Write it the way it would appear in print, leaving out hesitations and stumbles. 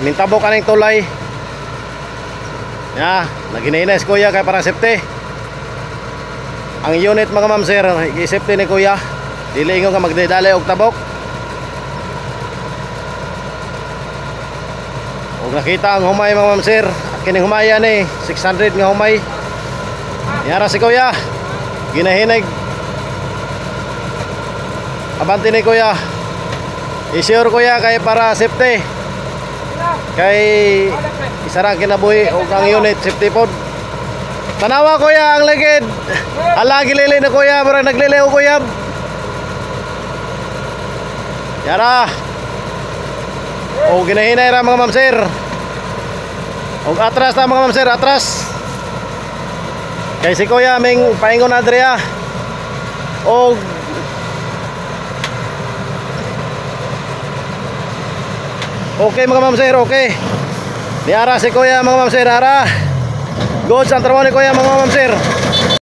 Mintabo ka ng tulay. Ya, naghinahina si kuya kay para safety. Ang unit mga ma'am sir, i-safety ni kuya. Dili ingon ka magdidali og tabok. Og nakita ang humay mga ma'am sir, kining humaya ni 600 nga humay. Yara si kuya. Ginahinag. Abante ni kuya. I-sure kuya kay para safety. Kay isara kinabuhi og ang unit safety pod. Tanawa kuya ang ligid. Ala gilili na kuya, murag naglili og kuya. Yara. O ginahinay ra mga ma'am sir. Og atras ta mga ma'am sir, atras. Kay si kuya ming paingon Andrea. Og okay mga ma'am sir, okay. Niara si kuya mga ma'am sir, ara. Good sa trabaho ni kuya mga ma'am sir.